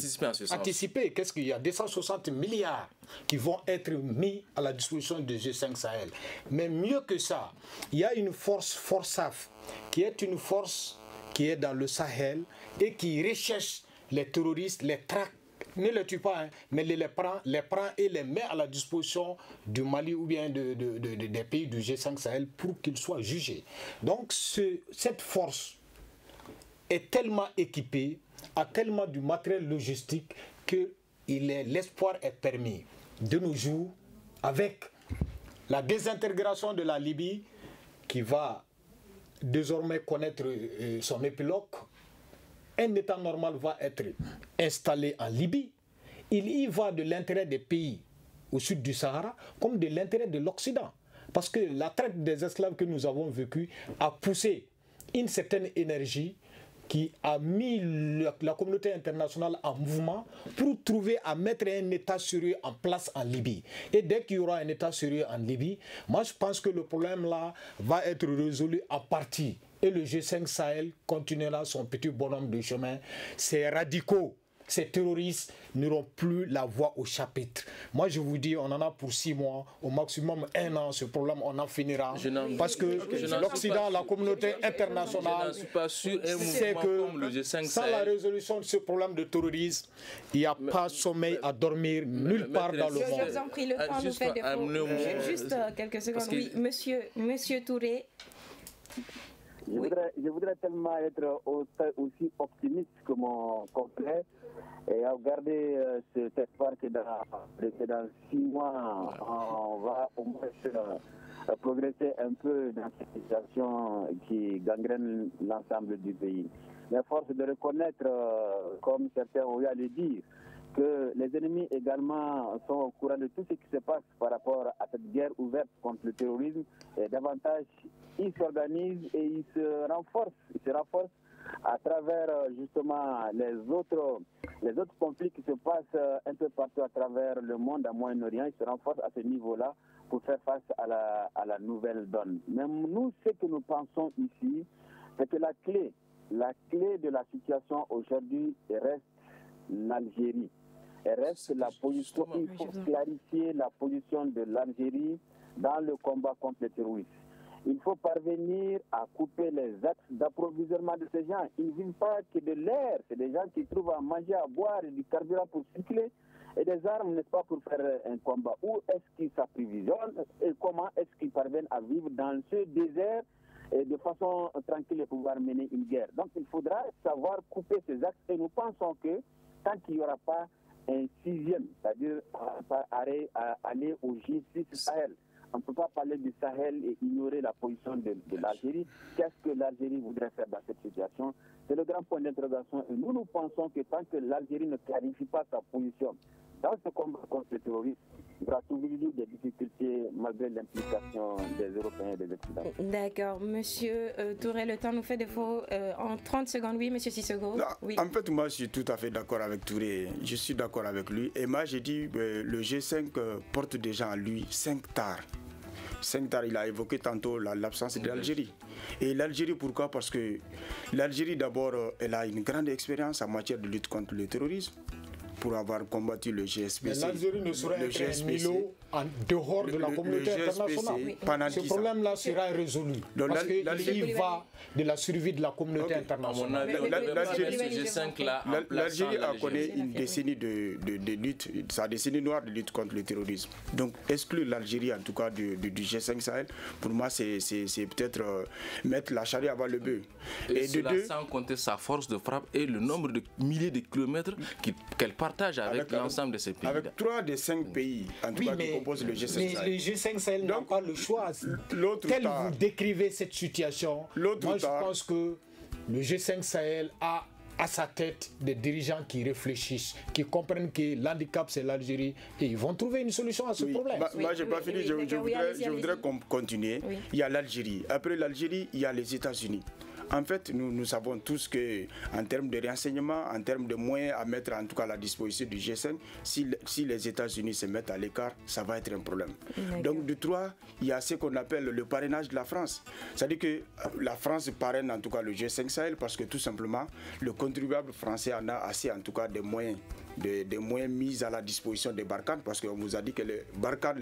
Anticiper, qu'est-ce qu'il y a? 260 milliards qui vont être mis à la disposition du G5 Sahel. Mais mieux que ça, il y a une force, FORSAF, qui est une force qui est dans le Sahel et qui recherche les terroristes, les traque, ne les tue pas, hein, mais les prend et les met à la disposition du Mali ou bien des pays du G5 Sahel pour qu'ils soient jugés. Donc cette force est tellement équipée, a tellement du matériel logistique que l'espoir est permis. De nos jours, avec la désintégration de la Libye qui va désormais connaître son épilogue, un État normal va être installé en Libye. Il y va de l'intérêt des pays au sud du Sahara comme de l'intérêt de l'Occident. Parce que la traite des esclaves que nous avons vécue a poussé une certaine énergie qui a mis la communauté internationale en mouvement pour trouver à mettre un État sérieux en place en Libye. Et dès qu'il y aura un État sérieux en Libye, moi je pense que le problème là va être résolu en partie. Et le G5 Sahel continuera son petit bonhomme de chemin. Ces radicaux, ces terroristes n'auront plus la voix au chapitre. Moi, je vous dis, on en a pour 6 mois, au maximum 1 an, ce problème, on en finira. Parce que l'Occident, la communauté internationale, c'est que sans la résolution de ce problème de terrorisme, il n'y a pas sommeil à dormir nulle part dans le monde. Je vous en prie, le temps nous fait défaut. Juste quelques secondes. Oui, monsieur Touré. Je voudrais tellement être aussi optimiste que mon complet et regarder cet espoir que dans 6 mois, on va au moins progresser un peu dans cette situation qui gangrène l'ensemble du pays. Mais force de reconnaître, comme certains ont eu à le dire, que les ennemis également sont au courant de tout ce qui se passe par rapport à cette guerre ouverte contre le terrorisme. Et davantage, ils s'organisent et ils se renforcent à travers justement les autres conflits qui se passent un peu partout à travers le monde, à Moyen-Orient. Ils se renforcent à ce niveau-là pour faire face à la nouvelle donne. Mais nous, ce que nous pensons ici, c'est que la clé de la situation aujourd'hui reste l'Algérie. Reste la position, il faut clarifier la position de l'Algérie dans le combat contre le terrorisme. Il faut parvenir à couper les axes d'approvisionnement de ces gens. Ils ne vivent pas que de l'air, c'est des gens qui trouvent à manger, à boire et du carburant pour circuler et des armes, n'est-ce pas, pour faire un combat. Où est-ce qu'ils s'approvisionnent et comment est-ce qu'ils parviennent à vivre dans ce désert et de façon tranquille et pouvoir mener une guerre. Donc il faudra savoir couper ces axes et nous pensons que tant qu'il n'y aura pas un 6e, c'est-à-dire aller au G6 Sahel, on ne peut pas parler du Sahel et ignorer la position de l'Algérie. Qu'est-ce que l'Algérie voudrait faire dans cette situation? C'est le grand point d'interrogation. Et nous pensons que tant que l'Algérie ne clarifie pas sa position dans ce combat contre le terrorisme, il y aura toujours des difficultés malgré l'implication des Européens et des Occidentaux. D'accord. Monsieur Touré, le temps nous fait défaut. En 30 secondes, oui, monsieur Sissoko. Oui. En fait, moi, je suis tout à fait d'accord avec Touré. Je suis d'accord avec lui. Et moi, j'ai dit le G5 porte déjà en lui 5 tares. 5 tares, il a évoqué tantôt l'absence de l'Algérie. Et l'Algérie, pourquoi? Parce que l'Algérie, d'abord, elle a une grande expérience en matière de lutte contre le terrorisme, pour avoir combattu le GSPC. L'Algérie ne saurait être un îlot en dehors de la communauté internationale. Ce problème-là sera résolu. Parce qu'il y va de la survie de la communauté internationale. L'Algérie a connu une décennie de lutte, sa décennie noire de lutte contre le terrorisme. Donc exclure l'Algérie en tout cas du G5 Sahel, pour moi c'est peut-être mettre la charrue avant le bœuf. Et cela sans compter sa force de frappe et le nombre de milliers de kilomètres qu'elle partage avec l'ensemble de ces pays. Avec 3 des 5 pays en tout cas qui composent le G5 Sahel. Mais le G5 Sahel n'a pas le choix. Tel vous décrivez cette situation, moi je pense que le G5 Sahel a à sa tête des dirigeants qui réfléchissent, qui comprennent que l'handicap c'est l'Algérie et ils vont trouver une solution à ce problème. Moi je n'ai pas fini, je voudrais continuer. Oui. Il y a l'Algérie. Après l'Algérie, il y a les États-Unis. En fait, nous savons tous qu'en termes de renseignement, en termes de moyens à mettre en tout cas à la disposition du G5, si les États-Unis se mettent à l'écart, ça va être un problème. Donc de 3, il y a ce qu'on appelle le parrainage de la France. C'est-à-dire que la France parraine en tout cas le G5 Sahel parce que tout simplement, le contribuable français en a assez en tout cas des moyens mis à la disposition des Barkhane, parce qu'on vous a dit que les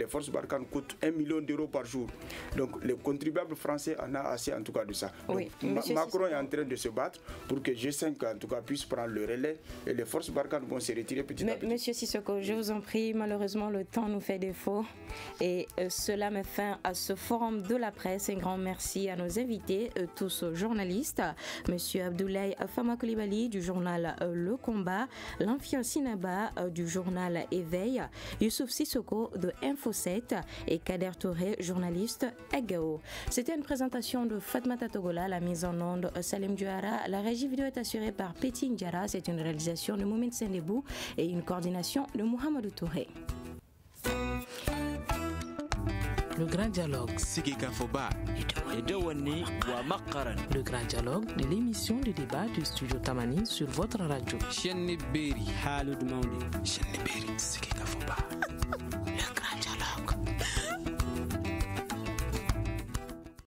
forces Barkhane coûtent 1 million d'euros par jour. Donc le contribuable français en a assez en tout cas de ça. Oui, Macron est en train de se battre pour que G5 en tout cas puisse prendre le relais et les forces Barkhane vont se retirer petit à petit. Monsieur Sissoko, je vous en prie, malheureusement le temps nous fait défaut et cela met fin à ce forum de la presse. Un grand merci à nos invités, tous journalistes, Monsieur Abdoulaye Fama Coulibaly du journal Le Combat, Lamfian Sinaba du journal Éveil, Youssouf Sissoko de Info7 et Kader Touré, journaliste à Gao. C'était une présentation de Fatmata Togola, la mise en onde Salim Diouara, la régie vidéo est assurée par Petit Ndiara, c'est une réalisation de Moumen Sendebou et une coordination de Mohamedou Touré. Le grand dialogue. Le grand dialogue de l'émission de débat du studio Tamani sur votre radio. Le grand dialogue.